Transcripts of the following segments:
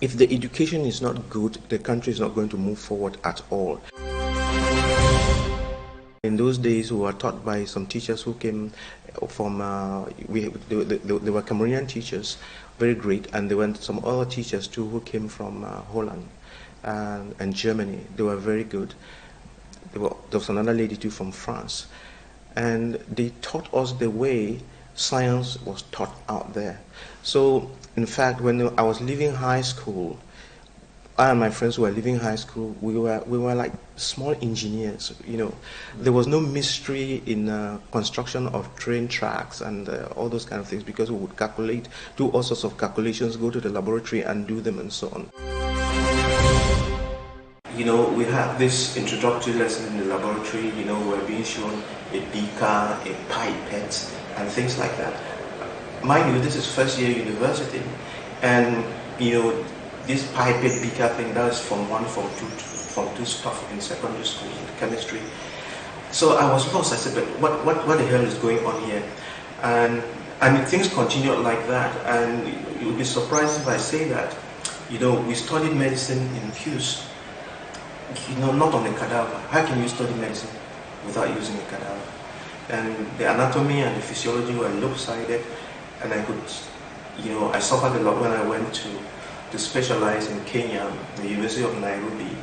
if the education is not good, the country is not going to move forward at all. In those days, we were taught by some teachers who came from, they were Cameroonian teachers, very great, and there were some other teachers too who came from Holland and Germany. They were very good. There was another lady too from France. And they taught us the way science was taught out there. So, in fact, when I was leaving high school, I and my friends who were leaving high school, we were like small engineers. You know, there was no mystery in construction of train tracks and all those kind of things, because we would calculate, do all sorts of calculations, go to the laboratory and do them and so on. You know, we had this introductory lesson in the laboratory. You know, we're being shown a beaker, a pipette, and things like that. Mind you, this is first year university, and you know, this pipette beaker thing, that is from Form 2 stuff in secondary school in chemistry. So I was lost. I said, but what the hell is going on here? And things continued like that. And you would be surprised if I say that, you know, we studied medicine in fuse. You know, not on a cadaver. How can you study medicine without using a cadaver? And the anatomy and the physiology were lopsided, and I could, you know, I suffered a lot when I went to specialize in Kenya, the University of Nairobi.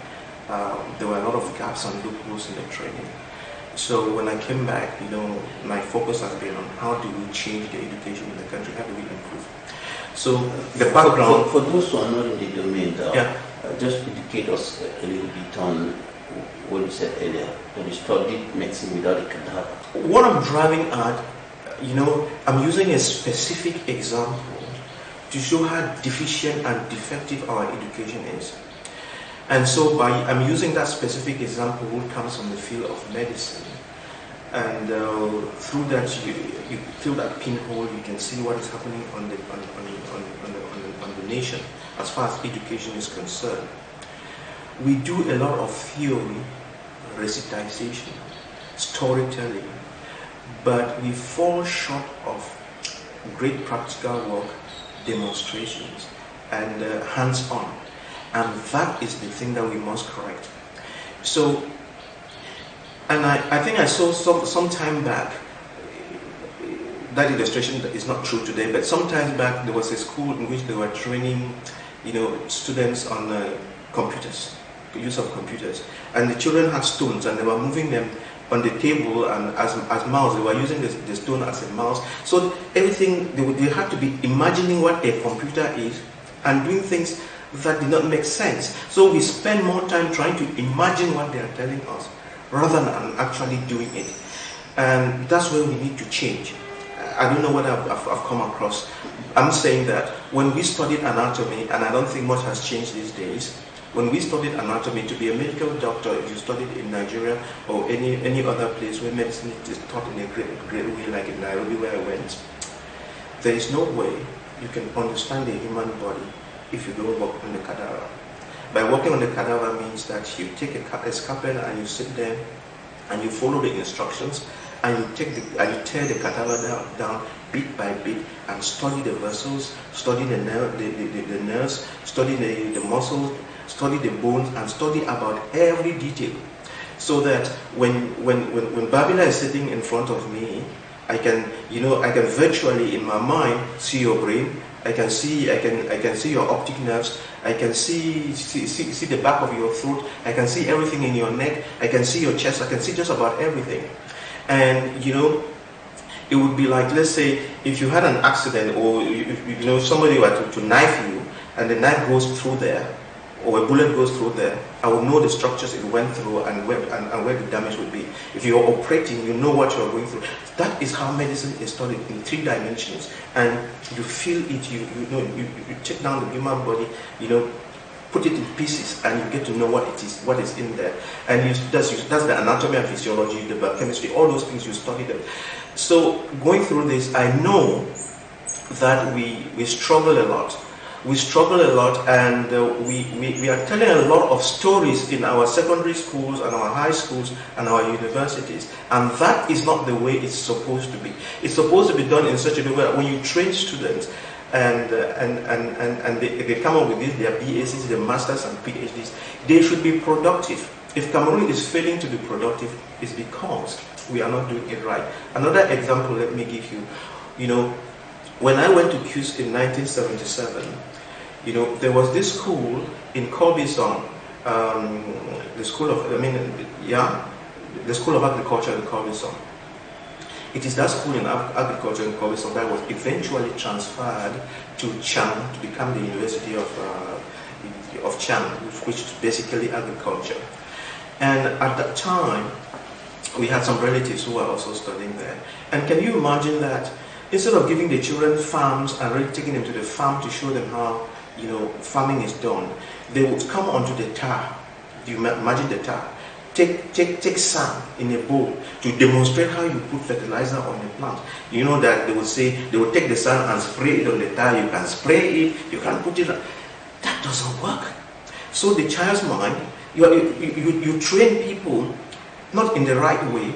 There were a lot of gaps and loopholes in the training. So when I came back, you know, my focus has been on how do we change the education in the country, how do we improve. So the background... For those who are not in the domain, just educate us a little bit on what you said earlier, when you studied medicine without a cadaver. What I'm driving at, you know, I'm using a specific example to show how deficient and defective our education is. And so I'm using that specific example which comes from the field of medicine. And through that, you through that pinhole, you can see what is happening on the nation as far as education is concerned. We do a lot of theory, recitation, storytelling, but we fall short of great practical work, demonstrations, and hands-on. And that is the thing that we must correct. So, and I think I saw some time back, that illustration is not true today, but some time back there was a school in which they were training, you know, students on computers, the use of computers. And the children had stones and they were moving them on the table, and as mouse, they were using the stone as a mouse. So everything, they had to be imagining what a computer is and doing things that did not make sense. So we spend more time trying to imagine what they are telling us rather than actually doing it. And that's where we need to change. I don't know what I've come across. I'm saying that when we studied anatomy, and I don't think much has changed these days, when we studied anatomy, to be a medical doctor, if you studied in Nigeria or any other place where medicine is taught in a great way, like in Nairobi where I went, there is no way you can understand the human body if you don't work on the cadaver. By working on the cadaver means that you take a scalpel and you sit there and you follow the instructions, and you tear the cadaver down bit by bit and study the vessels, study the nerves, study the muscles, study the bones, and study about every detail, so that when Babila is sitting in front of me, I can virtually in my mind see your brain. I can see your optic nerves. I can see the back of your throat. I can see everything in your neck. I can see your chest. I can see just about everything. And you know, it would be like, let's say, if you had an accident, or you know, somebody were to knife you, and the knife goes through there, or a bullet goes through there, I would know the structures it went through and where the damage would be. If you're operating, you know what you're going through. That is how medicine is studied in 3 dimensions, and you feel it. You take down the human body, you know, put it in pieces, and you get to know what it is, what is in there. And that's the anatomy and physiology, the biochemistry, all those things you study them. So going through this, I know that we struggle a lot. We struggle a lot, and we are telling a lot of stories in our secondary schools and our high schools and our universities, and that is not the way it's supposed to be. It's supposed to be done in such a way that when you train students, and they come up with this, their BACs, their masters and PhDs. They should be productive. If Cameroon is failing to be productive, it's because we are not doing it right. Another example, let me give you. You know, when I went to QS in 1977, you know, there was this school in Colbison, the School of, the School of Agriculture in Colbison. It is that school in agriculture in Colbison that was eventually transferred to Cham to become the University of Cham, which is basically agriculture. And at that time, we had some relatives who were also studying there. And can you imagine that instead of giving the children farms and really taking them to the farm to show them how, you know, farming is done, they would come onto the tar. Do you imagine the tar? Take sand in a bowl to demonstrate how you put fertilizer on the plant. You know that they would say, they would take the sand and spray it on the tar. You can spray it, you can put it on. That doesn't work. So the child's mind, you train people not in the right way.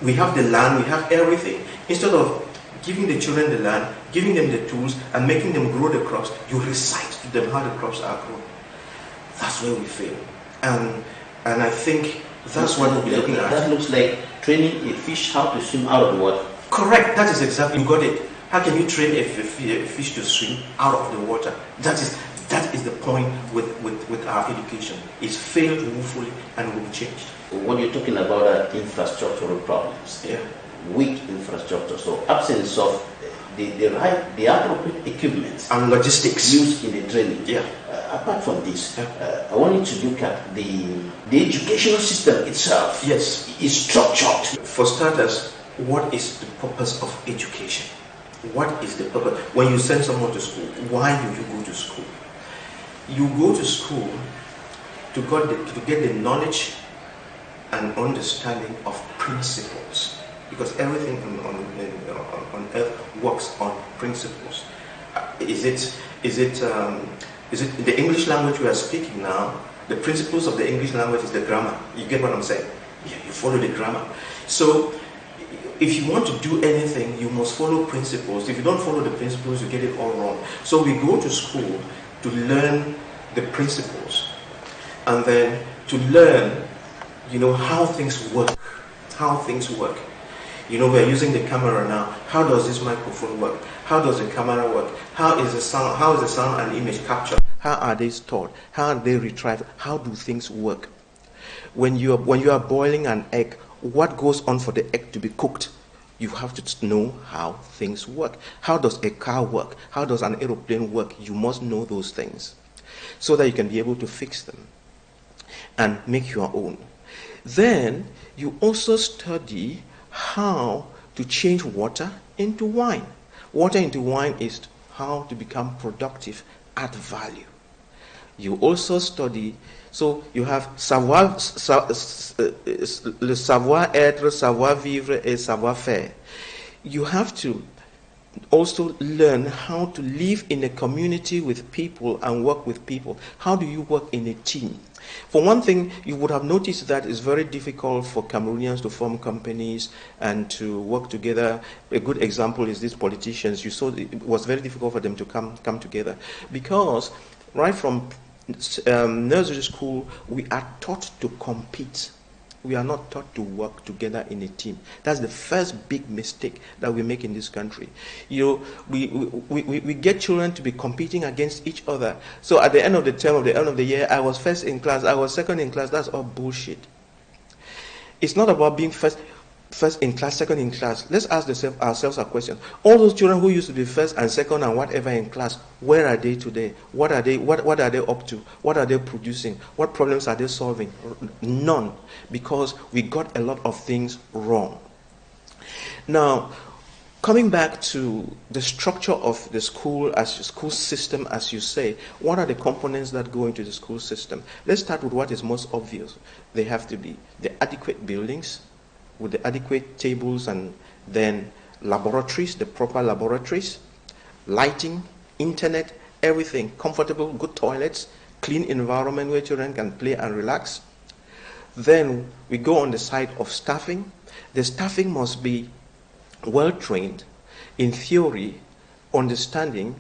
We have the land, we have everything. Instead of giving the children the land, giving them the tools, and making them grow the crops, you recite to them how the crops are grown. That's where we fail. And I think that's what we'll be looking at. That looks like training a fish how to swim out of the water. Correct. That is exactly, you got it. How can you train a fish to swim out of the water? That is the point with our education. It's failed woefully and will be changed. What you're talking about are infrastructural problems. Yeah. Weak infrastructure. So absence of the appropriate equipment and logistics used in the training. Yeah. Apart from this, I want you to look at the educational system itself. Yes. Is structured. For starters, what is the purpose of education? What is the purpose? When you send someone to school, why do you go to school? You go to school to get the knowledge and understanding of principles, because everything on earth works on principles. Is it the English language we are speaking now? The principles of the English language is the grammar. You get what I'm saying? Yeah, you follow the grammar. So if you want to do anything, you must follow principles. If you don't follow the principles, you get it all wrong. So we go to school to learn the principles, and then to learn, you know, how things work. How things work. You know, we're using the camera now. How does this microphone work? How does the camera work? How is the sound and image captured? How are they stored? How are they retrieved? How do things work? When you are boiling an egg, what goes on for the egg to be cooked? You have to know how things work. How does a car work? How does an aeroplane work? You must know those things so that you can be able to fix them and make your own. Then you also study how to change water into wine. Water into wine is how to become productive, add value. You also study, so you have le savoir-être, savoir-vivre, et savoir-faire. You have to also learn how to live in a community with people and work with people. How do you work in a team? For one thing, you would have noticed that it's very difficult for Cameroonians to form companies and to work together. A good example is these politicians. You saw it was very difficult for them to come together because right from nursery school, we are taught to compete. We are not taught to work together in a team. That's the first big mistake that we make in this country. You know, we get children to be competing against each other. So at the end of the term, at the end of the year, I was first in class, I was second in class. That's all bullshit. It's not about being first in class, second in class. Let's ask ourselves a question. All those children who used to be first and second and whatever in class, where are they today? What are they up to? What are they producing? What problems are they solving? None, because we got a lot of things wrong. Now, coming back to the structure of the school system, as you say, what are the components that go into the school system? Let's start with what is most obvious. They have to be the adequate buildings, with the adequate tables, and then laboratories, the proper laboratories, lighting, internet, everything, comfortable, good toilets, clean environment where children can play and relax. Then we go on the side of staffing. The staffing must be well trained in theory, understanding,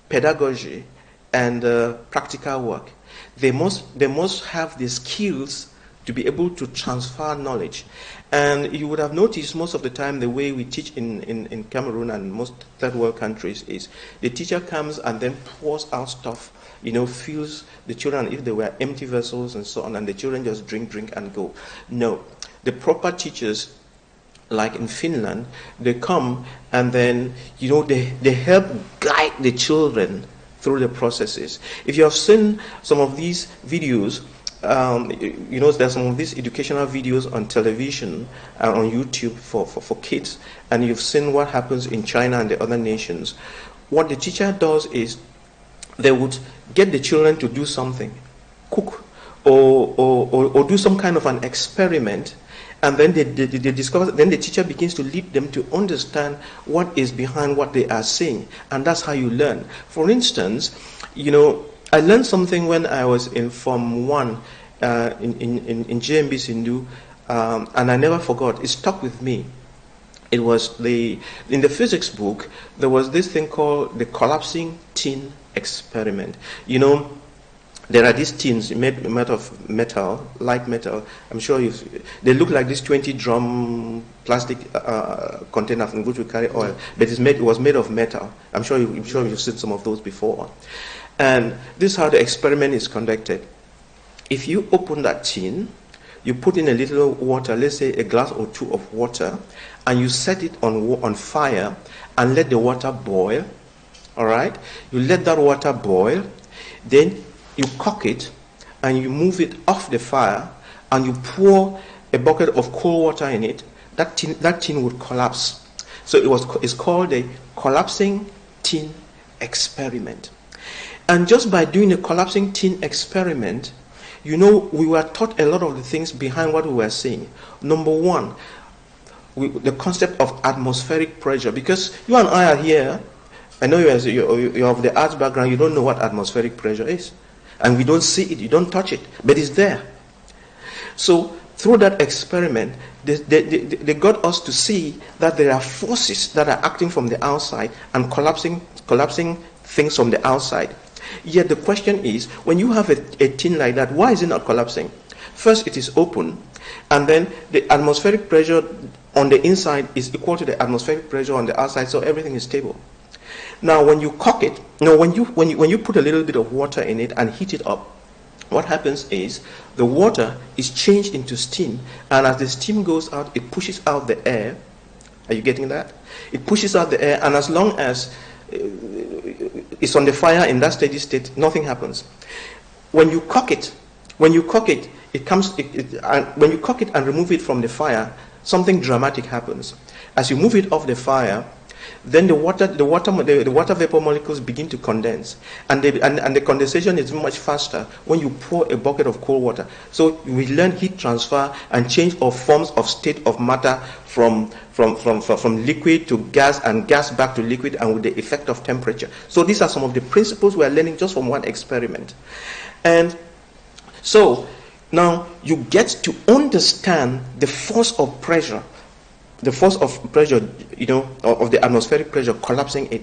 pedagogy, and practical work. They must have the skills to be able to transfer knowledge. And you would have noticed most of the time the way we teach in Cameroon and most third world countries is the teacher comes and then pours out stuff, fills the children if they were empty vessels and so on, and the children just drink and go. No, the proper teachers, like in Finland, they come and then, they help guide the children through the processes. If you have seen some of these videos, there's some of these educational videos on television and on YouTube for kids, and you've seen what happens in China and the other nations. What the teacher does is they would get the children to do something, cook, or do some kind of an experiment, and then they discover, then the teacher begins to lead them to understand what is behind what they are saying, and that's how you learn. For instance, I learned something when I was in Form 1 in JMBC Nous, and I never forgot. It stuck with me. It was in the physics book, there was this thing called the collapsing tin experiment. There are these tins made of metal, light metal. I'm sure they look like these 20-drum plastic containers in which we carry oil, but it was made of metal. I'm sure you've seen some of those before. And this is how the experiment is conducted. If you open that tin, you put in a little water, let's say a glass or two of water, and you set it on fire and let the water boil. All right? You let that water boil, then you cock it and you move it off the fire and you pour a bucket of cold water in it. That tin would collapse. So it's called a collapsing tin experiment. And just by doing a collapsing tin experiment, we were taught a lot of the things behind what we were saying. Number one, the concept of atmospheric pressure. Because you and I are here, I know you have the arts background, you don't know what atmospheric pressure is. And we don't see it, you don't touch it, but it's there. So through that experiment, they got us to see that there are forces that are acting from the outside and collapsing things from the outside. Yet the question is, when you have a tin like that, why is it not collapsing? First, it is open, and then the atmospheric pressure on the inside is equal to the atmospheric pressure on the outside, so everything is stable. Now, when you cock it, when you put a little bit of water in it and heat it up, what happens is the water is changed into steam, and as the steam goes out, it pushes out the air. Are you getting that? It pushes out the air, and as long as it's on the fire in that steady state, nothing happens. When you cock it, when you cock it and remove it from the fire, something dramatic happens. As you move it off the fire, then the water vapor molecules begin to condense, and the condensation is much faster when you pour a bucket of cold water. So we learn heat transfer and change of forms of state of matter from liquid to gas and gas back to liquid, and with the effect of temperature. So these are some of the principles we are learning just from one experiment. And so now you get to understand the force of pressure. The force of pressure, of the atmospheric pressure collapsing it.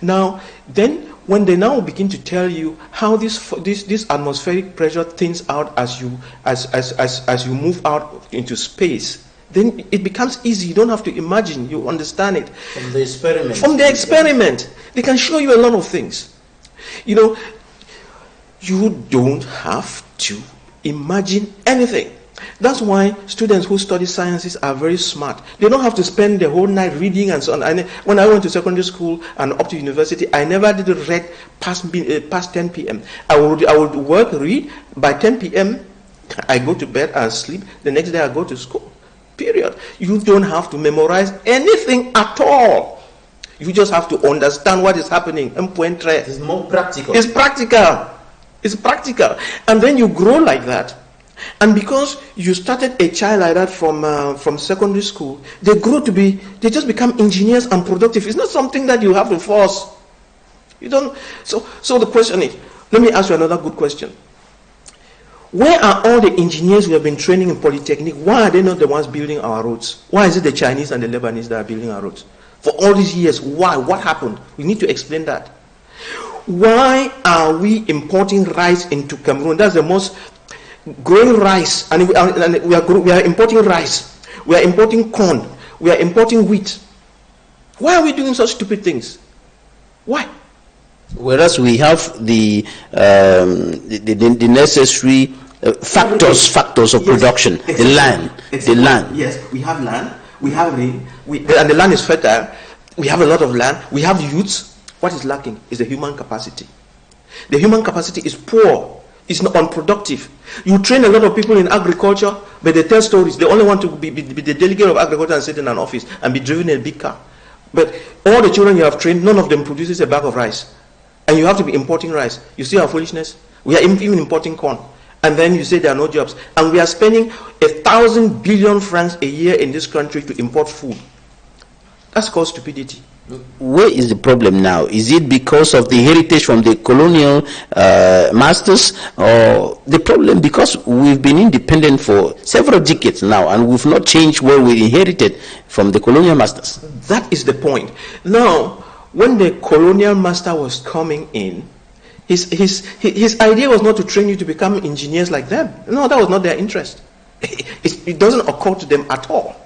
Now, then, when they now begin to tell you how this atmospheric pressure thins out as you move out into space, then it becomes easy. You don't have to imagine. You understand it from the experiment. From the experiment, they can show you a lot of things. You don't have to imagine anything. That's why students who study sciences are very smart. They don't have to spend the whole night reading and so on. When I went to secondary school and up to university, I never did read past 10 p.m. I would read. By 10 p.m., I go to bed and sleep. The next day I go to school. Period. You don't have to memorize anything at all. You just have to understand what is happening. It's more practical. It's practical. It's practical. And then you grow like that. And because you started a child like that from secondary school, they just become engineers and productive. It's not something that you have to force. You don't. So the question is, let me ask you another good question. Where are all the engineers who have been training in Polytechnic? Why are they not the ones building our roads? Why is it the Chinese and the Lebanese that are building our roads? For all these years, why? What happened? We need to explain that. why are we importing rice into Cameroon? That's the most growing rice, and we are importing rice. We are importing corn. We are importing wheat. Why are we doing such stupid things? Why? Whereas we have the necessary factors of production, the land. Yes, we have land. We have rain. And the land is fertile. We have a lot of land. We have youths. What is lacking is the human capacity. The human capacity is poor. It's not unproductive. You train a lot of people in agriculture, but they tell stories. They only want to be the delegate of agriculture and sit in an office and be driven in a big car. But all the children you have trained, none of them produces a bag of rice. And you have to be importing rice. You see our foolishness? We are even importing corn. And then you say there are no jobs. And we are spending 1,000 billion francs a year in this country to import food. That's called stupidity. Where is the problem now? Is it because of the heritage from the colonial masters, or the problem because we've been independent for several decades now and we've not changed what we inherited from the colonial masters? That is the point. Now, when the colonial master was coming in, his idea was not to train you to become engineers like them. No, that was not their interest. It doesn't occur to them at all.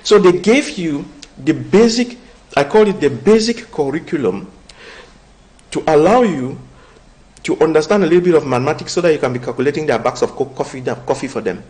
So they gave you the basic, I call it the basic curriculum, to allow you to understand a little bit of mathematics so that you can be calculating their bags of coffee for them.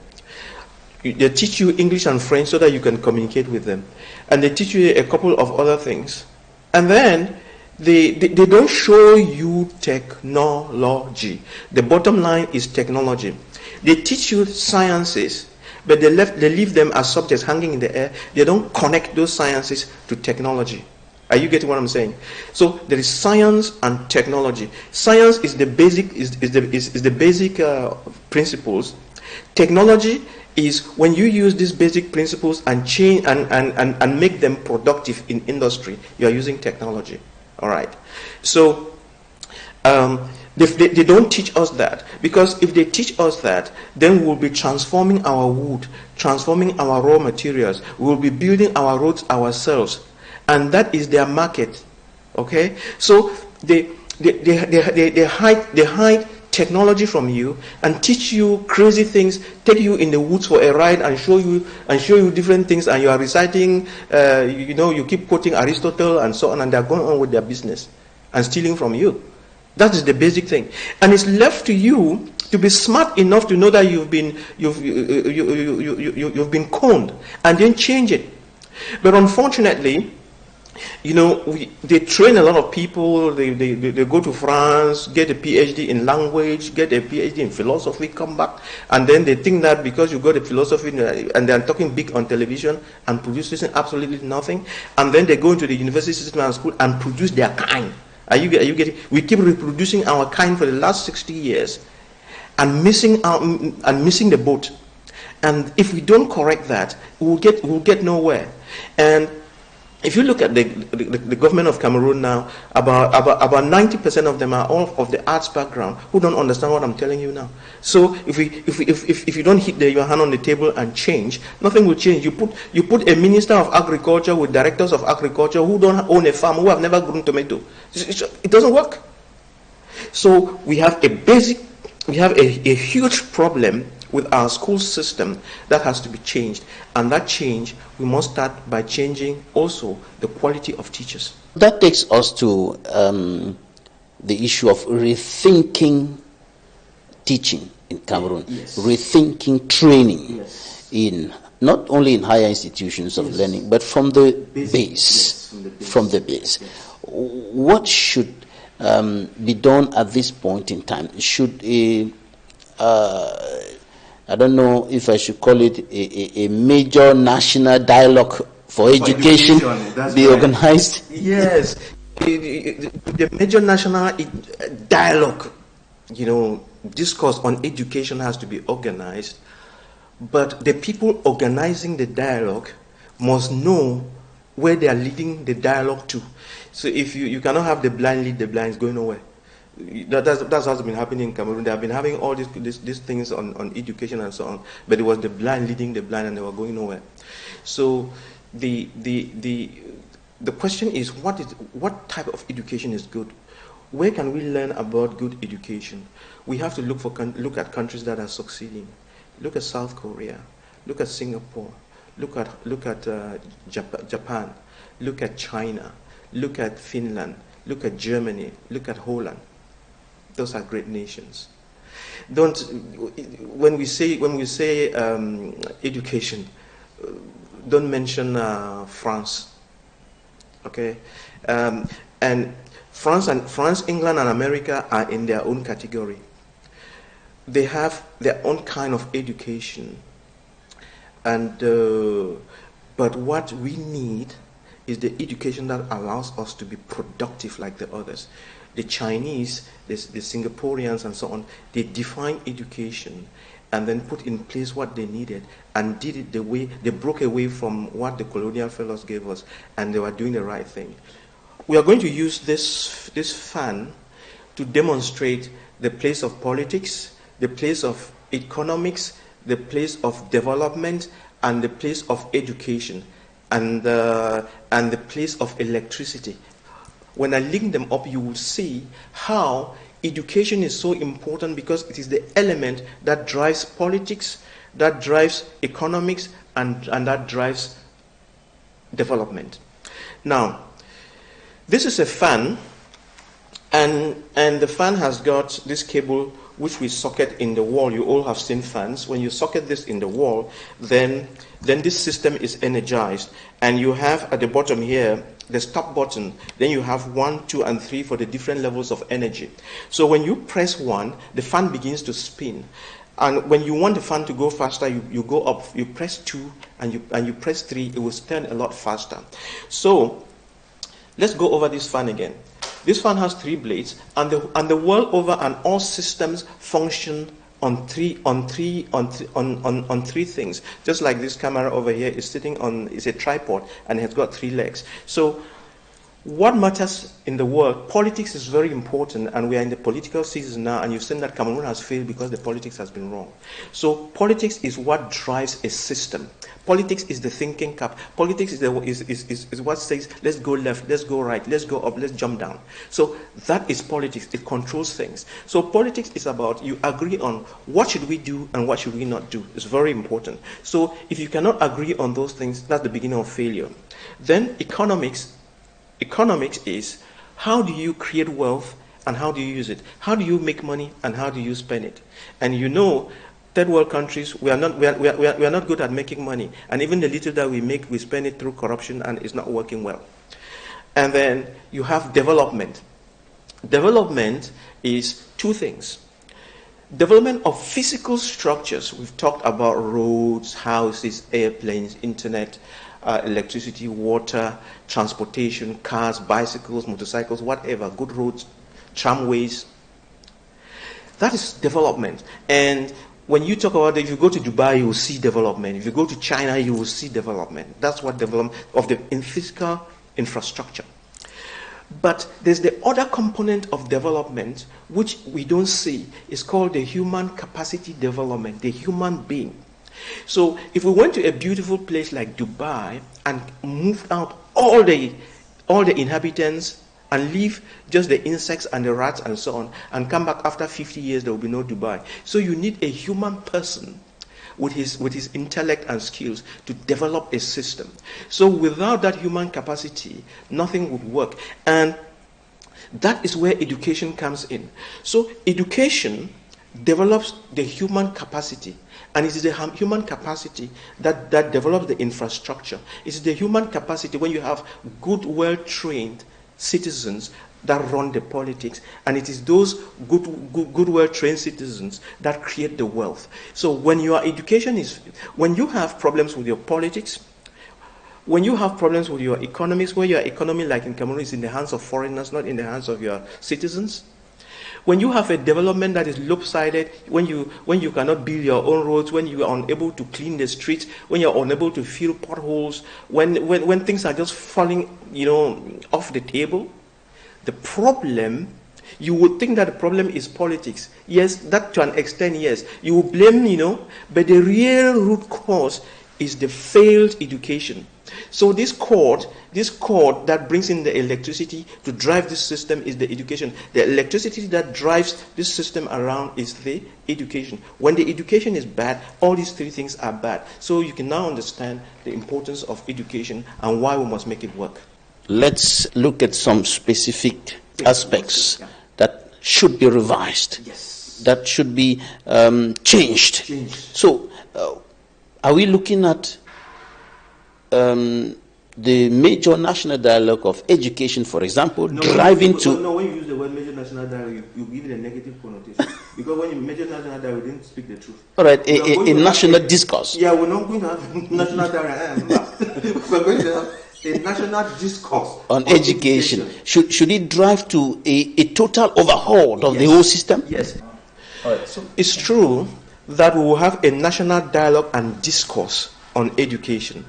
They teach you English and French so that you can communicate with them. And they teach you a couple of other things. And then they don't show you technology. The bottom line is technology. They teach you sciences, but they leave them as subjects hanging in the air. They don't connect those sciences to technology. Are you getting what I'm saying? So there is science and technology. Science is the basic principles. Technology is when you use these basic principles and change and make them productive in industry. You are using technology. All right. So they don't teach us that, because if they teach us that, then we'll be transforming our wood, transforming our raw materials. We'll be building our roads ourselves, and that is their market. Okay. So they hide technology from you and teach you crazy things, take you in the woods for a ride and show you different things, and you are reciting, you keep quoting Aristotle and so on, and they're going on with their business and stealing from you. That is the basic thing. And it's left to you to be smart enough to know that you've been conned, and then change it. But unfortunately, they train a lot of people. They go to France, get a PhD in language, get a PhD in philosophy, come back, and then they think that because you got a philosophy and they're talking big on television and producing absolutely nothing, and then they go into the university system and school and produce their kind. Are you getting? We keep reproducing our kind for the last 60 years, and missing the boat. And if we don't correct that, we'll get nowhere. And if you look at the government of Cameroon now, about 90% of them are all of the arts background who don't understand what I'm telling you now. So if you don't hit your hand on the table and change, nothing will change. You put a minister of agriculture with directors of agriculture who don't own a farm, who have never grown tomato. It doesn't work. So we have a huge problem with our school system that has to be changed, and that change, we must start by changing also the quality of teachers. That takes us to the issue of rethinking teaching in Cameroon, yes. Rethinking training, yes. in not only in higher institutions of yes. learning, but from the base. Yes, from the base. Yes. What should be done at this point in time? Should I don't know if I should call it a major national dialogue for education be organized? Yes. The major national dialogue, discourse on education has to be organized, but the people organizing the dialogue must know where they are leading the dialogue to. So if you cannot have the blind lead the blind, it's going nowhere. That's what's been happening in Cameroon. They have been having all these things on education and so on, but it was the blind leading the blind, and they were going nowhere. So the question is, what type of education is good? Where can we learn about good education? We have to look at countries that are succeeding. Look at South Korea. Look at Singapore. Look at Japan. Look at China. Look at Finland. Look at Germany. Look at Holland. Those are great nations. When we say education, don't mention France. Okay, and France, England, and America are in their own category. They have their own kind of education, and but what we need is the education that allows us to be productive like the others. The Chinese, the Singaporeans, and so on, they define education and then put in place what they needed and did it the way they broke away from what the colonial fellows gave us, and they were doing the right thing. We are going to use this fan to demonstrate the place of politics, the place of economics, the place of development, and the place of education, and the place of electricity. When I link them up, you will see how education is so important, because it is the element that drives politics, that drives economics, and that drives development. Now, this is a fan, and the fan has got this cable which we socket in the wall. You all have seen fans. When you socket this in the wall, then this system is energized, and you have at the bottom here the stop button. Then you have 1, 2, and 3 for the different levels of energy. So when you press 1, the fan begins to spin. And when you want the fan to go faster, you go up, you press 2, and you press 3, it will turn a lot faster. So let's go over this fan again. This fan has 3 blades, and the world over, and all systems function on three things. Just like this camera over here is sitting on, is a tripod, and it has got 3 legs. So what matters in the world, politics is very important, and we are in the political season now, and you've seen that Cameroon has failed because the politics has been wrong. So politics is what drives a system. Politics is the thinking cap. Politics is what says, let's go left, let's go right, let's go up, let's jump down. So that is politics. It controls things. So politics is about, you agree on what should we do and what should we not do. It's very important. So if you cannot agree on those things, that's the beginning of failure. Then economics is, how do you create wealth and how do you use it? How do you make money and how do you spend it? And you know, third world countries, we are not good at making money, and even the little that we make, we spend it through corruption, and it's not working well. And then you have development. Development is 2 things. Development of physical structures. We've talked about roads, houses, airplanes, internet, electricity, water, transportation, cars, bicycles, motorcycles, whatever, good roads, tramways. That is development. And when you talk about it, if you go to Dubai, you will see development. If you go to China, you will see development. That's what development of the physical infrastructure. But there's the other component of development which we don't see. It's called the human capacity development, the human being. So if we went to a beautiful place like Dubai and moved out all the inhabitants and leave just the insects and the rats and so on, and come back after 50 years, there will be no Dubai. So you need a human person with his intellect and skills to develop a system. So without that human capacity, nothing would work. And that is where education comes in. So education develops the human capacity, and it is the human capacity that develops the infrastructure. It is the human capacity when you have good, well-trained citizens that run the politics, and it is those good well-trained citizens that create the wealth. So when your education is, when you have problems with your politics, when you have problems with your economies, where your economy, like in Cameroon, is in the hands of foreigners, not in the hands of your citizens, when you have a development that is lopsided, when you cannot build your own roads, when you are unable to clean the streets, when you're unable to fill potholes, when things are just falling, off the table, the problem, you would think that the problem is politics. Yes, that to an extent, yes. You will blame, but the real root cause is the failed education. So this cord that brings in the electricity to drive this system is the education. The electricity that drives this system around is the education. When the education is bad, all these three things are bad. So you can now understand the importance of education and why we must make it work. Let's look at some specific aspects that should be revised. Yes. That should be changed. So, are we looking at the major national dialogue of education, for example, driving to... No, when you use the word major national dialogue, you give it a negative connotation. Because when you major national dialogue, we didn't speak the truth. All right, a national discourse. Yeah, we're not going to have national dialogue. We're going to have a national discourse on education. Should it drive to a total overhaul of the whole system? Yes. All right. So it's true that we will have a national dialogue and discourse on education,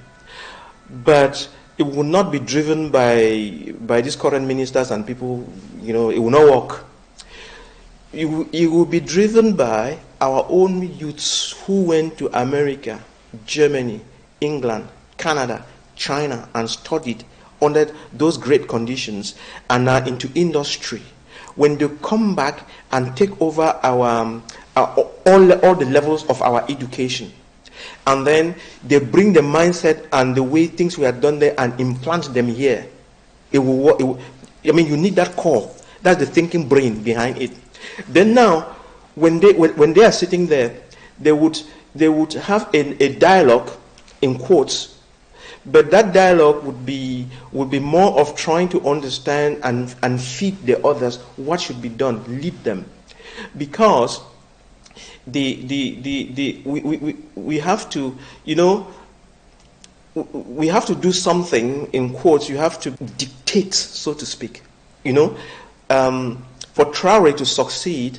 but it will not be driven by these current ministers and people. It will not work. It will be driven by our own youths who went to America, Germany, England, Canada, China, and studied under those great conditions and are into industry. When they come back and take over all the levels of our education, and then they bring the mindset and the way things were done there and implant them here, it will work. You need that core. That's the thinking brain behind it. Then now, when they are sitting there, they would have a dialogue, in quotes, but that dialogue would be more of trying to understand and feed the others what should be done, lead them, because we have to, we have to do something, in quotes. You have to dictate, so to speak. For Traore to succeed,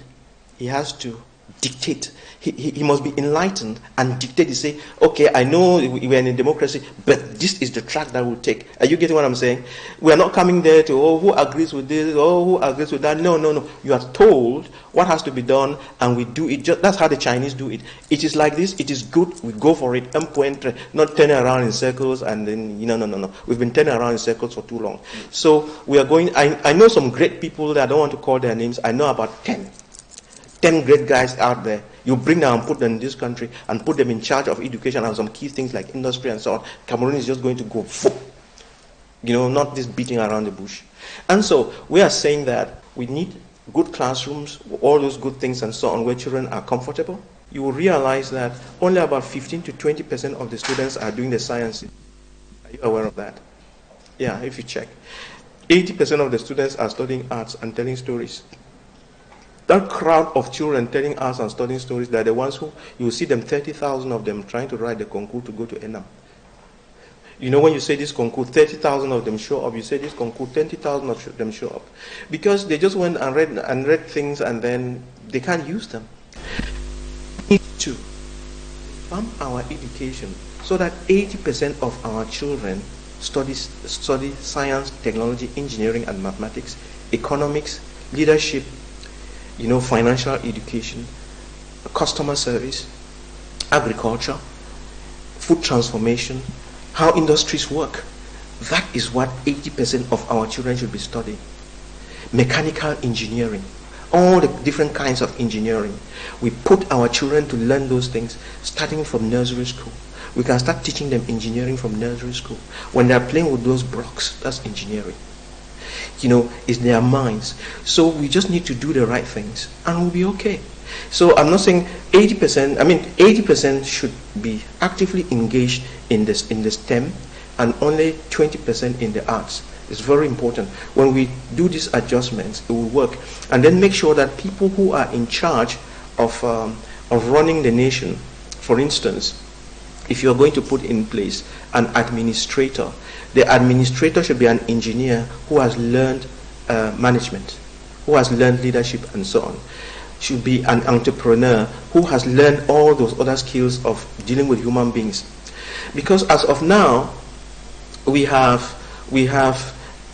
he has to dictate. He must be enlightened and dictate. He say, okay, I know we're in a democracy, but this is the track that we'll take. Are you getting what I'm saying? We are not coming there to, who agrees with this, who agrees with that. No. You are told what has to be done, and we do it. That's how the Chinese do it. It is like this. It is good. We go for it. Not turning around in circles, and then, no. We've been turning around in circles for too long. So we are going, I know some great people that I don't want to call their names. I know about 10 great guys out there. You bring them and put them in this country and put them in charge of education and some key things like industry and so on. Cameroon is just going to go, not this beating around the bush. And so we are saying that we need good classrooms, all those good things and so on, where children are comfortable. You will realize that only about 15 to 20% of the students are doing the sciences. Are you aware of that? Yeah, if you check. 80% of the students are studying arts and telling stories. That crowd of children telling us and studying stories, they're the ones who, you will see them, 30,000 of them trying to write the concours to go to ENAM. When you say this concours, 30,000 of them show up. You say this concours, 20,000 of them show up. Because they just went and read things, and then they can't use them. We need to farm our education so that 80% of our children study science, technology, engineering, and mathematics, economics, leadership, financial education, customer service, agriculture, food transformation, how industries work. That is what 80% of our children should be studying. Mechanical engineering, all the different kinds of engineering. We put our children to learn those things starting from nursery school. We can start teaching them engineering from nursery school. When they're playing with those blocks, that's engineering. It's their minds. So we just need to do the right things and we'll be okay. So I'm not saying 80%, 80% should be actively engaged in the STEM and only 20% in the arts. It's very important. When we do these adjustments, it will work. And then make sure that people who are in charge of running the nation, for instance, if you're going to put in place an administrator, the administrator should be an engineer who has learned management, who has learned leadership and so on. Should be an entrepreneur who has learned all those other skills of dealing with human beings. Because as of now, we have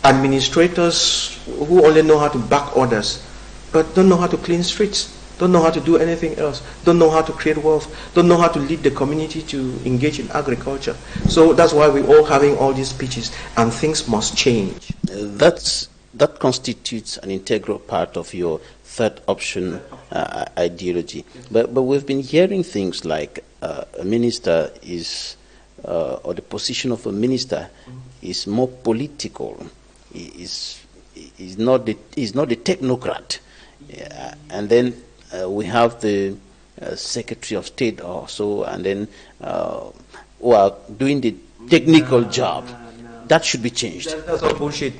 administrators who only know how to back orders, but don't know how to clean streets. don't know how to do anything else, don't know how to create wealth, don't know how to lead the community to engage in agriculture. So that's why we're all having all these speeches, and things must change. That constitutes an integral part of your third option ideology. But we've been hearing things like a minister is, or the position of a minister is more political. Is not the technocrat. And then we have the Secretary of State also, and then who are doing the technical job. That should be changed. That's all bullshit.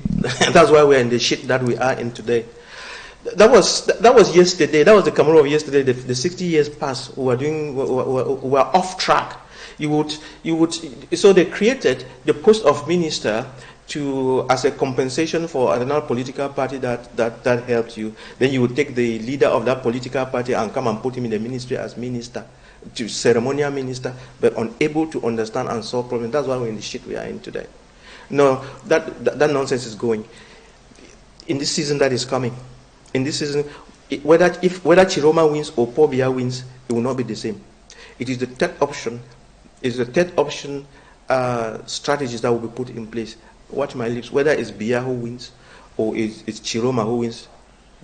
That's why we're in the shit that we are in today. That was yesterday. That was the Cameroon of yesterday. The 60 years past. We were off track. So they created the post of minister as a compensation for another political party that helped you. Then you would take the leader of that political party and come and put him in the ministry as minister, to ceremonial minister, but unable to understand and solve problems. That's why we're in the shit we are in today. No, that nonsense is going. In this season that is coming, in this season, whether Chiroma wins or Paul Biya wins, it will not be the same. It is the third option. It's the third option strategies that will be put in place. Watch my lips. Whether it's Biya who wins or it's Chiroma who wins,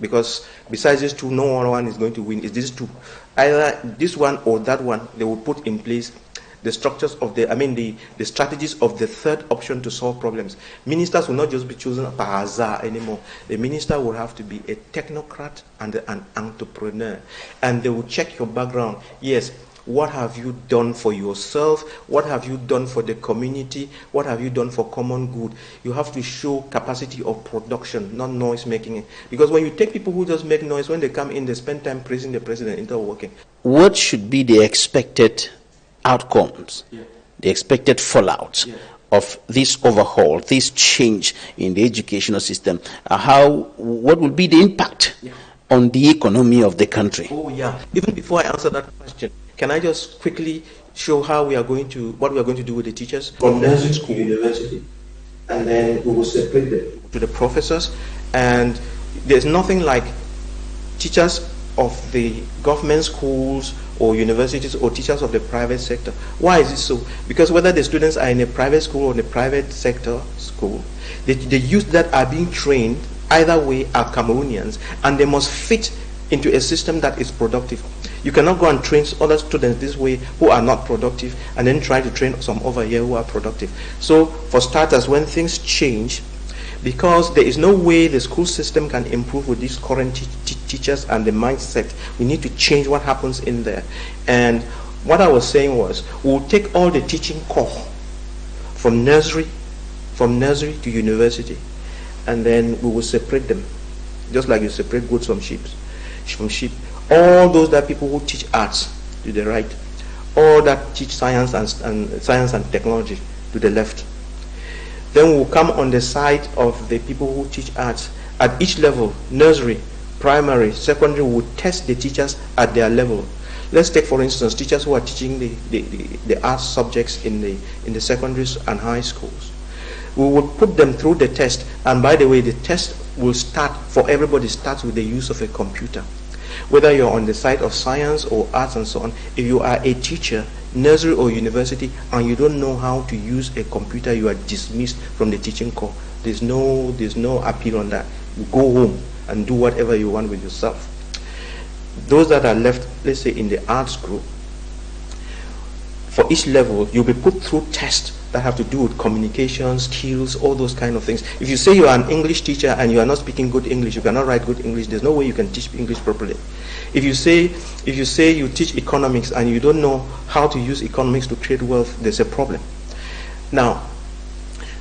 because besides these two, no one is going to win. It's these two, either this one or that one. They will put in place the structures of the strategies of the third option to solve problems. Ministers will not just be chosen by hazard anymore. The minister will have to be a technocrat and an entrepreneur, and they will check your background. Yes, what have you done for yourself? What have you done for the community? What have you done for common good? You have to show capacity of production, not noise making. Because when you take people who just make noise, when they come in, they spend time praising the president instead of working. What should be the expected outcomes, the expected fallout of this overhaul, this change in the educational system? What will be the impact on the economy of the country? Oh yeah. Even before I answer that question, can I just quickly show what we are going to do with the teachers from nursery school to university, and then we will separate them to the professors. And there's nothing like teachers of the government schools or universities or teachers of the private sector. Why is it so? Because whether the students are in a private school or in a private sector school, the youth that are being trained either way are Cameroonians, and they must fit into a system that is productive. You cannot go and train other students this way who are not productive and then try to train some over here who are productive. So for starters, when things change, because there is no way the school system can improve with these current teachers and the mindset, we need to change what happens in there. And what I was saying was, we'll take all the teaching core from nursery to university, and then we will separate them, just like you separate goats from sheep. All those that people who teach arts to the right, all that teach science and technology to the left. Then we'll come on the side of the people who teach arts at each level, nursery, primary, secondary. We'll test the teachers at their level. Let's take, for instance, teachers who are teaching the arts subjects in the secondaries and high schools. We will put them through the test, and by the way, the test will start for everybody, starts with the use of a computer. Whether you're on the side of science or arts and so on, if you are a teacher, nursery or university, and you don't know how to use a computer, you are dismissed from the teaching corps. There's no appeal on that. You go home and do whatever you want with yourself. Those that are left, let's say in the arts group, for each level, you'll be put through tests that have to do with communication skills, all those kind of things. If you say you are an English teacher and you are not speaking good English, you cannot write good English, there's no way you can teach English properly. If you say you teach economics and you don't know how to use economics to create wealth, there's a problem. Now,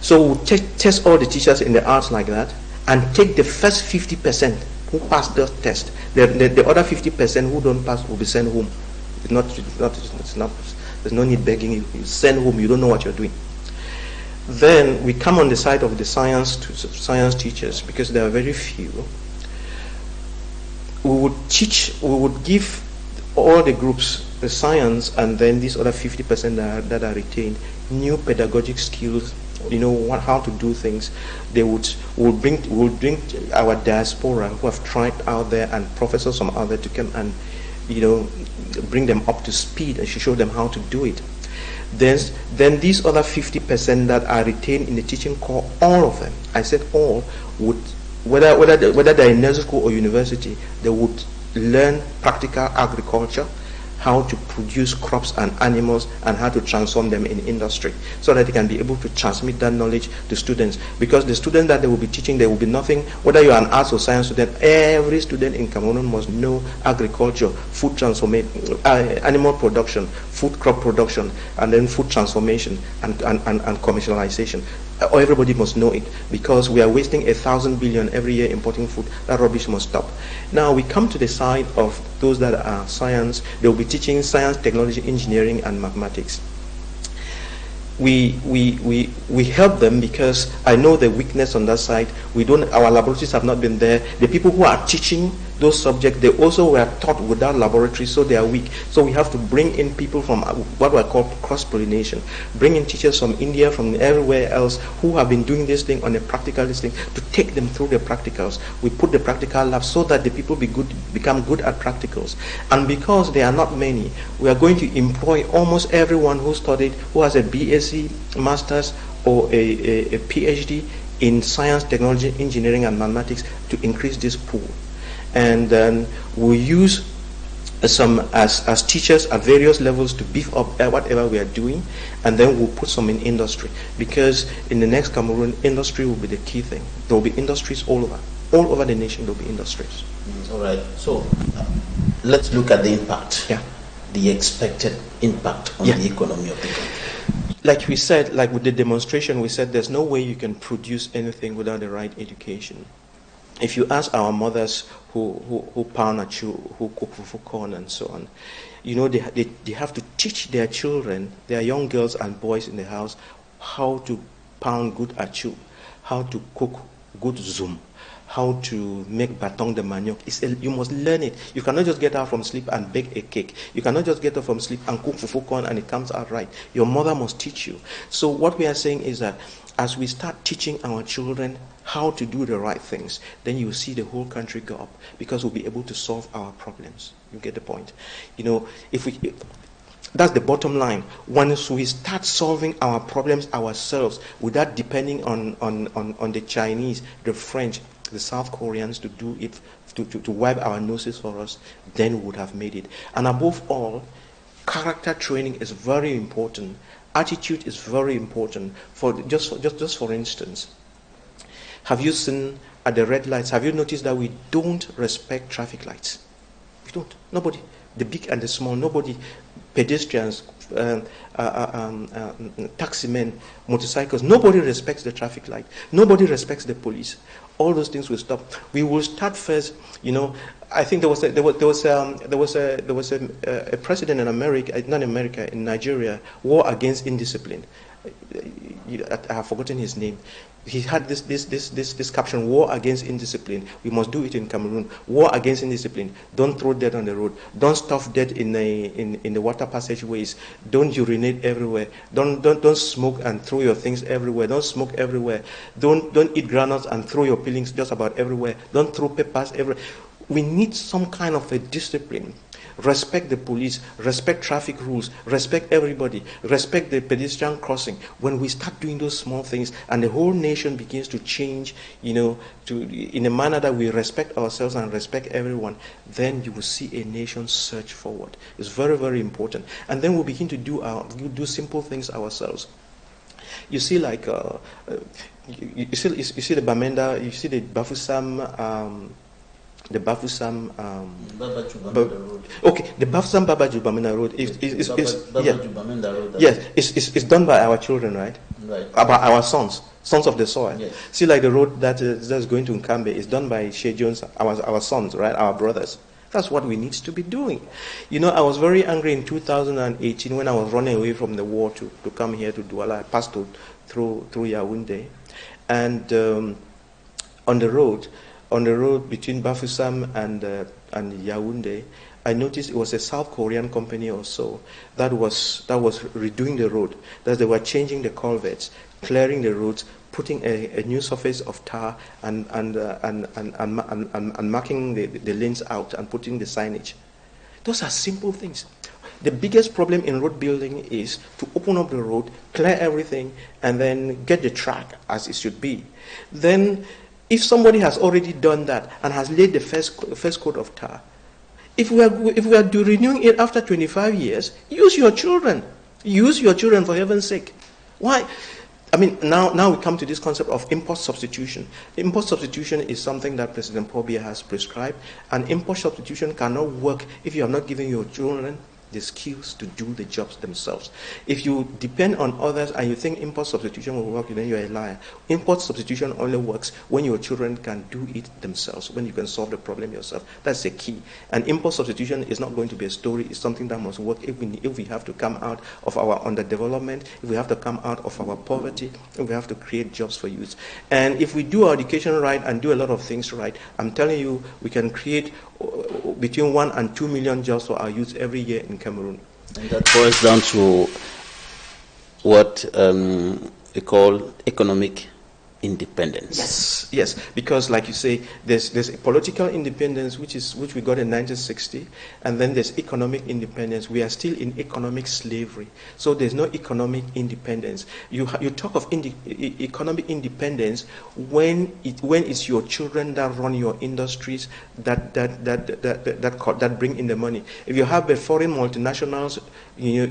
so we'll test all the teachers in the arts like that, and take the first 50% who pass the test. The other 50% who don't pass will be sent home. There's no need begging you. You send home, you don't know what you're doing. Then we come on the side of the science teachers, because there are very few. We would give all the groups the science, and then these other 50% that are retained, new pedagogic skills how to do things. They would bring our diaspora who have tried out there and professors from out there to come and bring them up to speed and show them how to do it. Then these other 50% that are retained in the teaching core, all of them, I said all, would, whether they're in nursery school or university, they would learn practical agriculture, how to produce crops and animals, and how to transform them in industry, so that they can be able to transmit that knowledge to students. Because the students that they will be teaching, there will be nothing, whether you're an arts or science student, every student in Cameroon must know agriculture, food transformation, animal production, food crop production, and then food transformation and commercialization. Everybody must know it, because we are wasting 1,000 billion every year importing food. That rubbish must stop. Now we come to the side of those that are science. They will be teaching science, technology, engineering, and mathematics. We help them because I know the weakness on that side. Our laboratories have not been there. The people who are teaching those subjects, they also were taught without laboratories, so they are weak. So we have to bring in people from what we call cross-pollination, bring in teachers from India, from everywhere else, who have been doing this thing on a practical thing, to take them through the practicals. We put the practical labs so that the people become good at practicals. And because there are not many, we are going to employ almost everyone who studied, who has a BSc, Masters, or a PhD in science, technology, engineering, and mathematics to increase this pool. And then we'll use some as teachers at various levels to beef up whatever we are doing, and then we'll put some in industry, because in the next Cameroon, industry will be the key thing. There will be industries all over the nation. There will be industries. All right. So let's look at the impact. Yeah. The expected impact on the economy of the country. Like we said, like with the demonstration, we said there's no way you can produce anything without the right education. If you ask our mothers who pound a chew, who cook fufu corn and so on, they have to teach their children, their young girls and boys in the house, how to pound good achu, how to cook good zoom, how to make batong de manioc. You must learn it. You cannot just get out from sleep and bake a cake. You cannot just get up from sleep and cook fufu corn and it comes out right. Your mother must teach you. So what we are saying is that as we start teaching our children how to do the right things, then you will see the whole country go up, because we'll be able to solve our problems. You get the point? That's the bottom line. Once we start solving our problems ourselves without depending on the Chinese, the French, the South Koreans to do it, to wipe our noses for us, then we would have made it. And above all, character training is very important. Attitude is very important. Just for instance, have you seen at the red lights, have you noticed that we don't respect traffic lights? We don't. Nobody. The big and the small, nobody. Pedestrians, taximen, motorcycles, nobody respects the traffic light. Nobody respects the police. All those things will stop. We will start first. I think there was a president in America, not in America, in Nigeria, war against indiscipline. I have forgotten his name. He had this caption: war against indiscipline. We must do it in Cameroon. War against indiscipline. Don't throw dead on the road. Don't stuff dead in the water passageways. Don't urinate everywhere. Don't smoke and throw your things everywhere. Don't smoke everywhere. Don't eat granules and throw your peelings just about everywhere. Don't throw papers everywhere. We need some kind of a discipline. Respect the police, respect traffic rules, respect everybody, respect the pedestrian crossing. When we start doing those small things and the whole nation begins to change, in a manner that we respect ourselves and respect everyone, then you will see a nation surge forward. It's very, very important. And then we'll begin to do simple things ourselves. You see, like, you see the Bamenda, you see the Bafusam, the Bafusam okay, the Bafusam Babaju Bamenda Road it's done by our children, right? Right. About our sons of the soil. Yes. See, like the road that's going to Nkambe is done by Shea Jones, our sons, right? Our brothers. That's what we need to be doing. I was very angry in 2018 when I was running away from the war to come here to Douala. I passed through Yaoundé, and on the road between Bafusam and Yaoundé, I noticed it was a South Korean company or so that was redoing the road. That they were changing the culverts, clearing the roads, putting a new surface of tar and marking the lanes out and putting the signage. Those are simple things. The biggest problem in road building is to open up the road, clear everything, and then get the track as it should be. Then, if somebody has already done that and has laid the first coat of tar, if we are renewing it after 25 years, use your children. Use your children, for heaven's sake. Why? I mean, now we come to this concept of import substitution. Import substitution is something that President Paul Biya has prescribed, and import substitution cannot work if you are not giving your children the skills to do the jobs themselves. If you depend on others and you think import substitution will work, then you're a liar. Import substitution only works when your children can do it themselves, when you can solve the problem yourself. That's the key. And import substitution is not going to be a story. It's something that must work if we have to come out of our underdevelopment, if we have to come out of our poverty, if we have to create jobs for youth. And if we do our education right and do a lot of things right, I'm telling you, we can create between 1 and 2 million jobs for our youth every year in Cameroon. And that boils down to what we call economic independence. Yes, because like you say, there's a political independence which we got in 1960, and then there's economic independence. We are still in economic slavery, so there's no economic independence. You talk of economic independence when it's your children that run your industries that bring in the money. If you have the foreign multinationals, you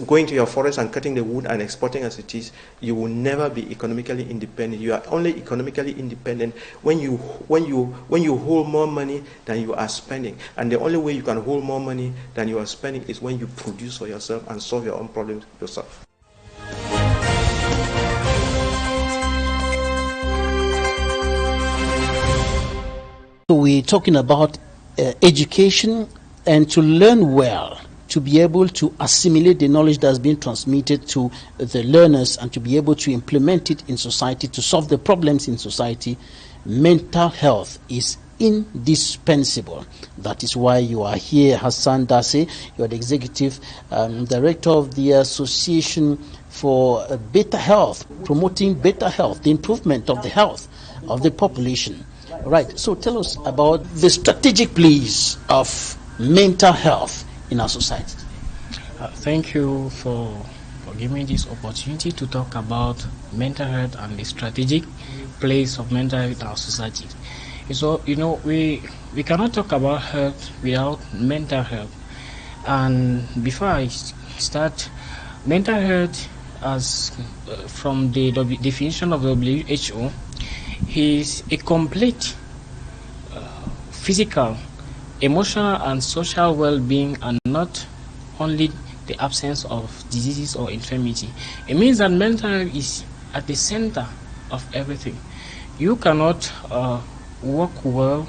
going to your forest and cutting the wood and exporting as it is, you will never be economically independent. You are only economically independent when you hold more money than you are spending. And the only way you can hold more money than you are spending is when you produce for yourself and solve your own problems yourself. We're talking about education, and to learn well, to be able to assimilate the knowledge that's been transmitted to the learners and to be able to implement it in society, to solve the problems in society. Mental health is indispensable. That is why you are here, Hassan Dase. You are the executive director of the Association for Better Health, promoting better health, the improvement of the health of the population. Right, so tell us about the strategic place of mental health in our society. Thank you for giving me this opportunity to talk about mental health and the strategic place of mental health in our society. So, we cannot talk about health without mental health. And before I start, mental health, as from the definition of WHO, is a complete physical, emotional and social well-being, and not only the absence of diseases or infirmity. It means that mental health is at the center of everything. You cannot work well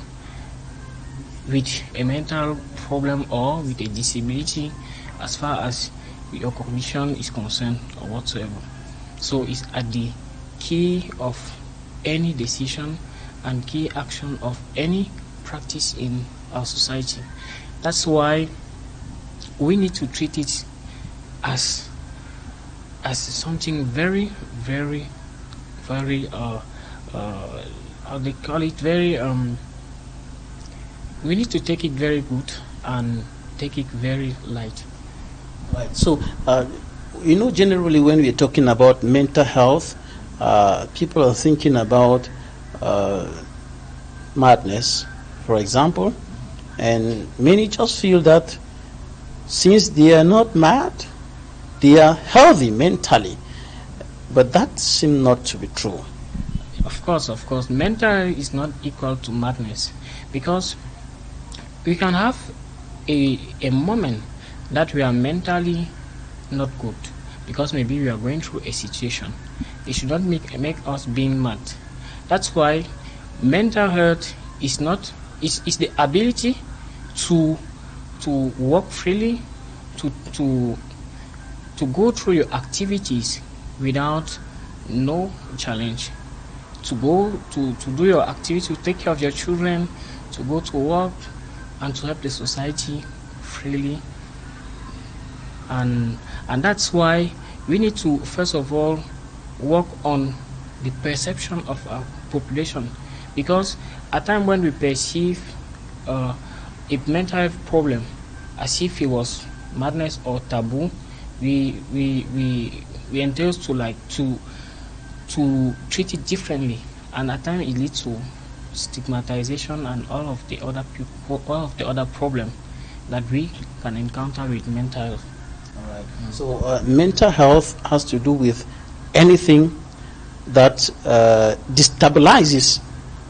with a mental problem or with a disability as far as your cognition is concerned or whatsoever. So it's at the key of any decision and key action of any practice in our society. That's why we need to treat it as something very, very, very how they call it, very we need to take it very good and take it very light. Right. So generally when we're talking about mental health, people are thinking about madness, for example, and many just feel that since they are not mad, they are healthy mentally, but that seems not to be true. Of course, mental is not equal to madness, because we can have a moment that we are mentally not good, because maybe we are going through a situation. It should not make us being mad. That's why mental health is the ability to work freely, to go through your activities without no challenge, to go to do your activities, to take care of your children, to go to work, and to help the society freely. And that's why we need to first of all work on the perception of our population, because at time when we perceive a mental health problem as if it was madness or taboo, we entails to treat it differently, and at times it leads to stigmatization and all of the other problems that we can encounter with mental health. All right. So mental health has to do with anything that destabilizes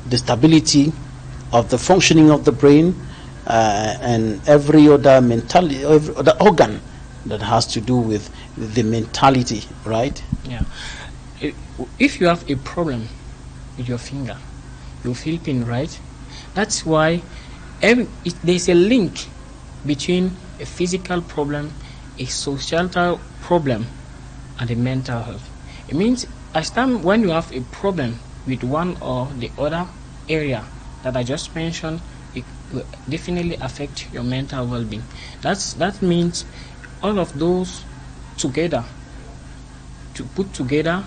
the stability of the functioning of the brain and every other mentality, every other organ that has to do with the mentality, right? Yeah. If you have a problem with your finger, you feel pain, right? That's why there's a link between a physical problem, a societal problem, and a mental health. It means as time when you have a problem with one or the other area that I just mentioned, it will definitely affect your mental well-being. That means all of those together, to put together,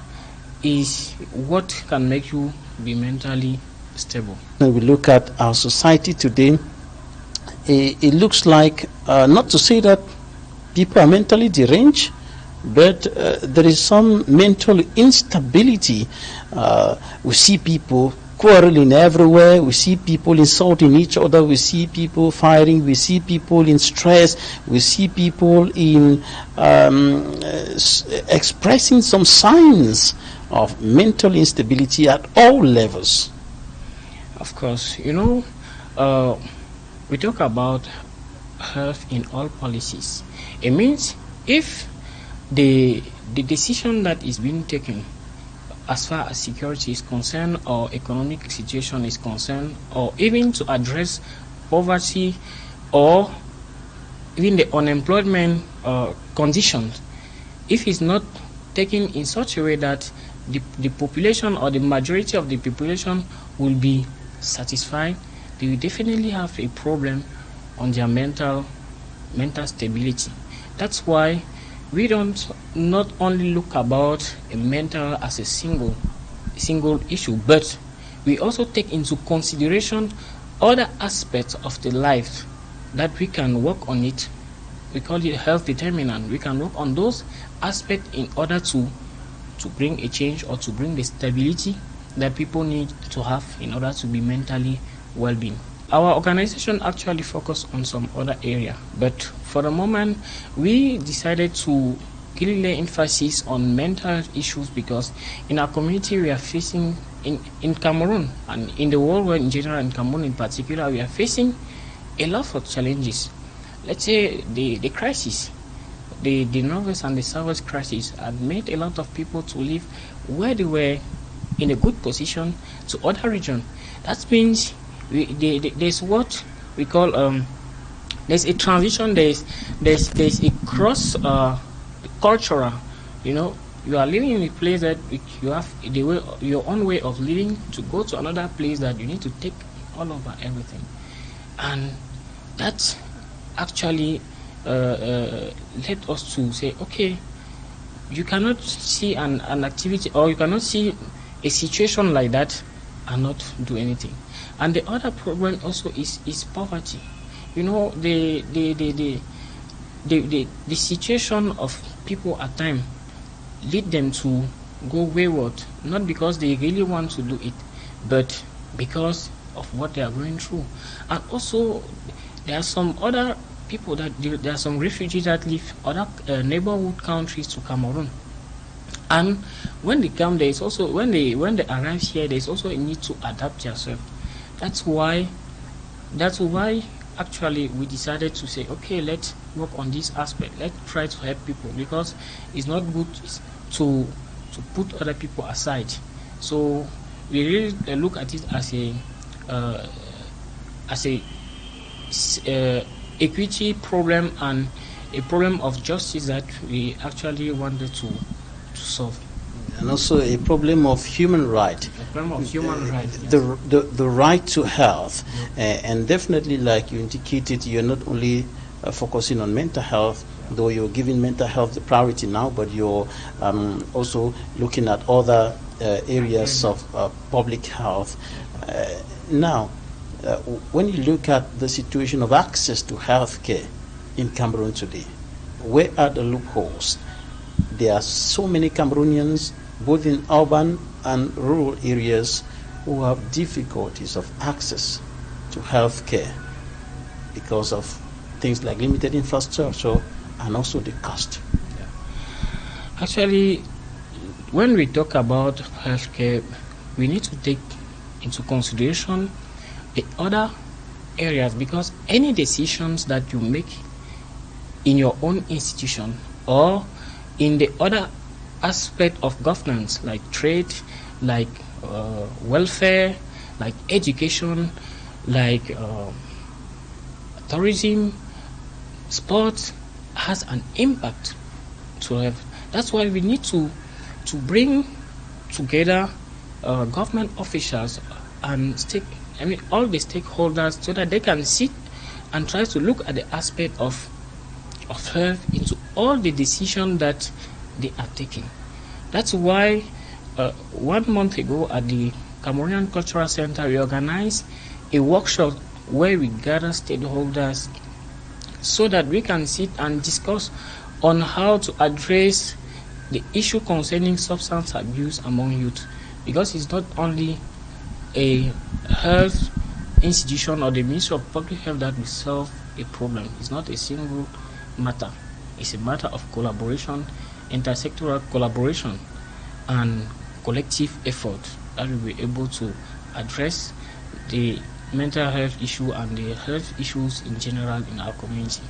is what can make you be mentally stable. When we look at our society today, it looks like, not to say that people are mentally deranged, but there is some mental instability. We see people quarreling everywhere, we see people insulting each other, we see people fighting, we see people in stress, we see people in expressing some signs of mental instability at all levels. Of course, we talk about health in all policies. It means if the decision that is being taken as far as security is concerned, or economic situation is concerned, or even to address poverty, or even the unemployment conditions, if it's not taken in such a way that the population or the majority of the population will be satisfied, they will definitely have a problem on their mental stability. That's why we don't not only look about a mental as a single issue, but we also take into consideration other aspects of the life that we can work on it. We call it health determinant. We can work on those aspects in order to bring a change or to bring the stability that people need to have in order to be mentally well-being. Our organization actually focused on some other area, but for the moment we decided to really lay emphasis on mental issues, because in our community we are facing, in Cameroon and in the world in general, in Cameroon in particular, we are facing a lot of challenges. Let's say the crisis, the nervous and the service crisis had made a lot of people to live where they were in a good position to other regions. That means there's what we call there's a transition, there's a cross cultural. You are living in a place that you have your own way of living, to go to another place that you need to take all over everything, and that actually led us to say, okay, you cannot see an activity, or you cannot see a situation like that and not do anything. And the other problem also is poverty. The situation of people at times lead them to go wayward, not because they really want to do it, but because of what they are going through. And also there are some other people there are some refugees that live other neighborhood countries to Cameroon. And when they come, there is also when they arrive here, there is also a need to adapt yourself. That's why actually we decided to say, okay, let's work on this aspect. Let's try to help people, because it's not good to put other people aside. So we really look at it as a equity problem and a problem of justice that we actually wanted to solve. And also a problem of human right. A problem of human right. Yes. The right to health. And definitely, like you indicated, you're not only focusing on mental health, though you're giving mental health the priority now, but you're also looking at other areas of public health. Now, when you look at the situation of access to health care in Cameroon today, where are the loopholes? There are so many Cameroonians, both in urban and rural areas, who have difficulties of access to health care because of things like limited infrastructure and also the cost. Yeah. Actually, when we talk about healthcare, we need to take into consideration the other areas, because any decisions that you make in your own institution or in the other aspect of governance, like trade, like welfare, like education, like tourism, sports, has an impact to have. That's why we need to bring together government officials and all the stakeholders, so that they can sit and try to look at the aspect of health into all the decisions that they are taking. That's why 1 month ago at the Cameroonian Cultural Center, we organized a workshop where we gather stakeholders so that we can sit and discuss on how to address the issue concerning substance abuse among youth, because it's not only a health institution or the Ministry of Public Health that will solve a problem. It's not a single matter. It's a matter of collaboration, intersectoral collaboration, and collective effort that will be able to address the mental health issue and the health issues in general in our community.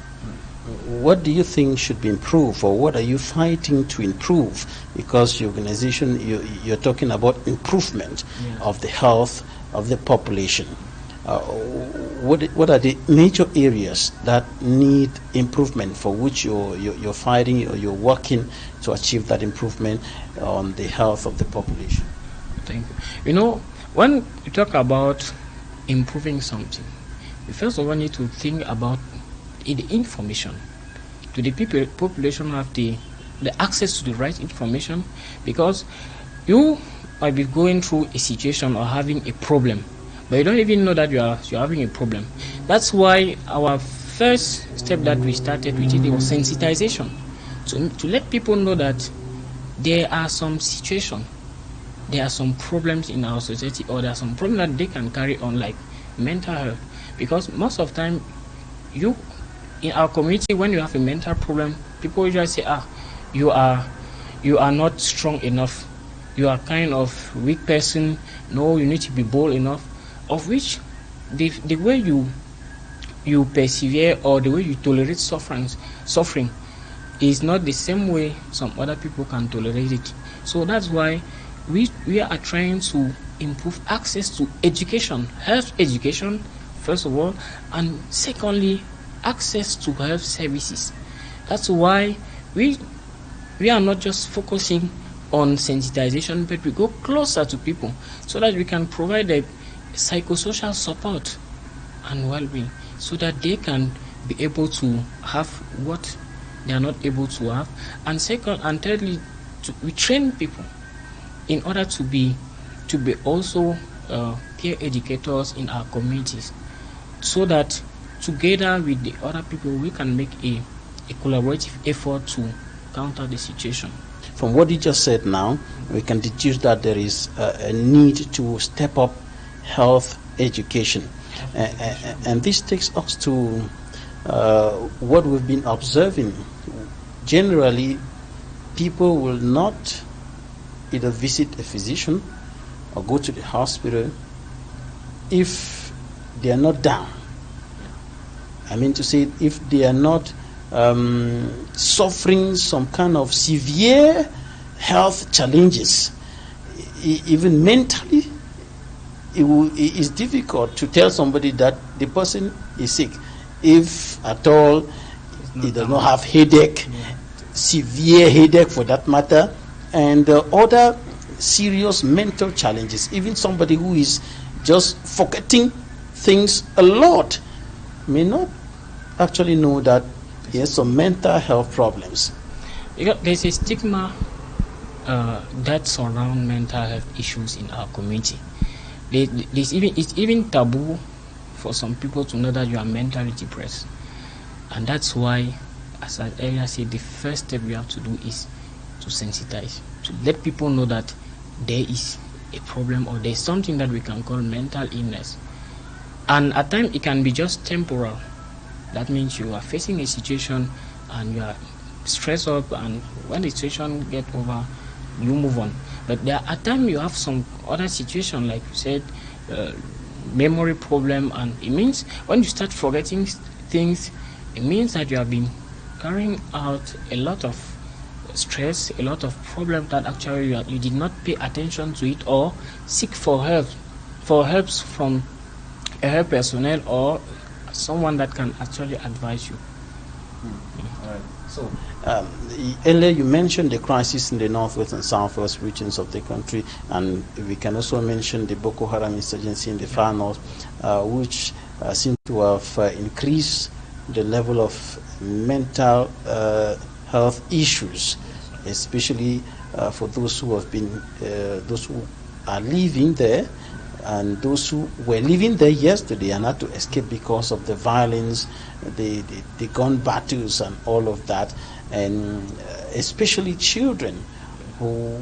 What do you think should be improved, or what are you fighting to improve? Because your organization, you're talking about improvement of the health of the population. What are the major areas that need improvement, for which you're fighting or you're working to achieve that improvement on the health of the population? Thank you. You know, when we talk about improving something, we first of all need to think about the information. Do the population have the access to the right information? Because you might be going through a situation or having a problem, but you don't even know that you're having a problem. That's why our first step that we started with it was sensitization, to let people know that there are some situations, there are some problems in our society, or there are some problems that they can carry on, like mental health. Because most of the time, in our community, when you have a mental problem, people usually say, you are not strong enough, you are kind of weak person, no, you need to be bold enough. Of which the way you persevere or the way you tolerate suffering is not the same way some other people can tolerate it. So that's why we are trying to improve access to education, health education, first of all, and secondly, access to health services. That's why we are not just focusing on sensitization, but we go closer to people so that we can provide a psychosocial support and well-being, so that they can be able to have what they are not able to have. And second and thirdly, we train people in order to be also peer educators in our communities, so that together with the other people we can make a collaborative effort to counter the situation. From what you just said now, we can deduce that there is a need to step up health education. And this takes us to what we've been observing. Generally, people will not either visit a physician or go to the hospital if they are not down. I mean to say, if they are not suffering some kind of severe health challenges, even mentally, it is difficult to tell somebody that the person is sick. If at all he does not have headache, severe headache for that matter, and other serious mental challenges. Even somebody who is just forgetting things a lot may not actually know that he has some mental health problems. There's a stigma that surround mental health issues in our community. It's even taboo for some people to know that you are mentally depressed, and that's why, as I earlier said, the first step we have to do is to sensitize, to let people know that there is a problem or there's something that we can call mental illness. And at times it can be just temporal. That means you are facing a situation and you are stressed up, and when the situation gets over, you move on. But there at times you have some other situation, like you said, memory problem, and it means when you start forgetting things, it means that you have been carrying out a lot of stress, a lot of problems that actually you did not pay attention to it, or seek for helps from a health personnel or someone that can actually advise you. All right. So earlier you mentioned the crisis in the northwest and southwest regions of the country, and we can also mention the Boko Haram insurgency in the far north, which seem to have increased the level of mental health issues, especially for those who have been, those who are living there, and those who were living there yesterday and had to escape because of the violence, the gun battles and all of that, and especially children who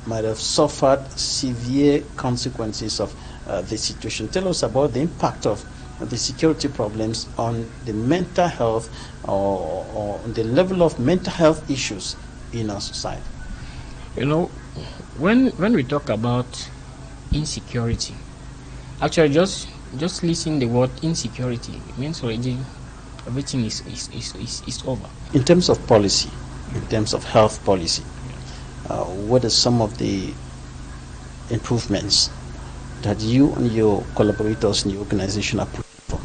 might have suffered severe consequences of the situation. Tell us about the impact of the security problems on the mental health or the level of mental health issues in our society. You know, when we talk about insecurity, actually just listening the word insecurity, it means already everything is over. In terms of policy, in terms of health policy, what are some of the improvements that you and your collaborators in your organization are putting for?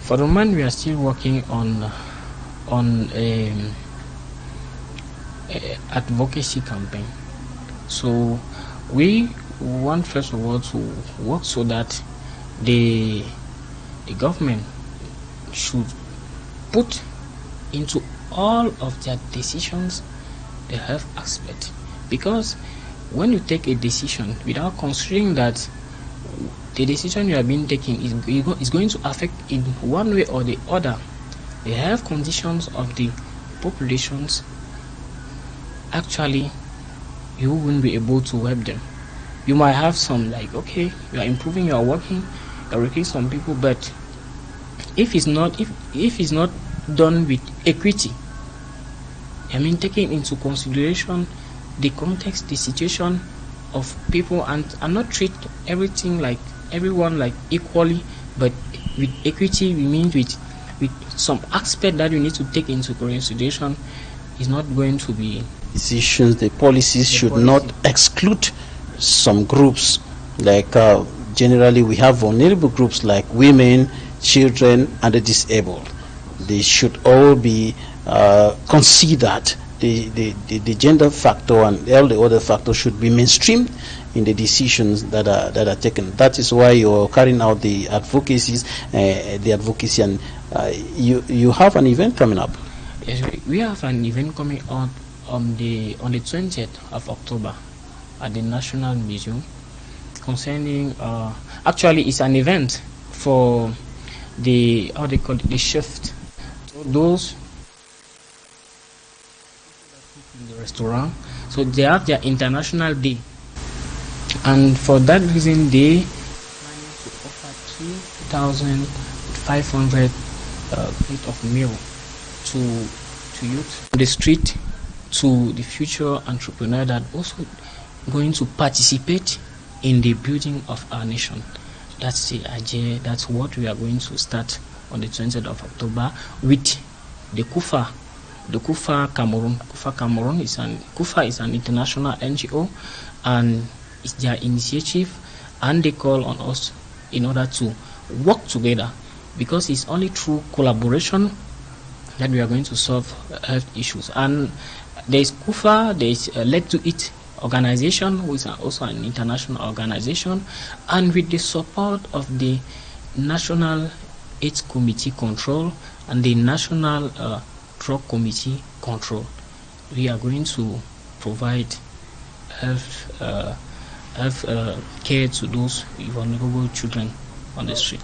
For the moment, we are still working on advocacy campaign. So we want first of all to work so that the government should put into all of their decisions the health aspect, because when you take a decision without considering that the decision you have been taking is going to affect in one way or the other the health conditions of the populations, actually you won't be able to help them. You might have some, like, okay, you are improving, you are working, you are recruiting some people, but if it's not done with equity, I mean taking into consideration the context, the situation of people, and not treat everything like everyone like equally, but with equity we mean with some aspect that you need to take into consideration, is not going to be decisions. The policies should not exclude some groups, like generally we have vulnerable groups like women, children, and the disabled. They should all be considered. The gender factor and all the other factors should be mainstreamed in the decisions that are taken. That is why you're carrying out the advocacy, and you have an event coming up. Yes, we have an event coming up on the 20th of October at the National Museum concerning actually it's an event for the, how they call it, the shift. So those in the restaurant, so they have their international day, and for that reason they planning to offer 2,500 plate of meal to youth on the street, to the future entrepreneur that also going to participate in the building of our nation. That's the idea. That's what we are going to start on the 20th of October with the KUFA. The KUFA Cameroon. KUFA Cameroon is an international NGO, and it's their initiative, and they call on us in order to work together, because it's only through collaboration that we are going to solve health issues. And there is KUFA, there is Let to Eat organization, which is also an international organization, and with the support of the National AIDS Committee Control and the National Drug Committee Control, we are going to provide health care to those vulnerable children on the street.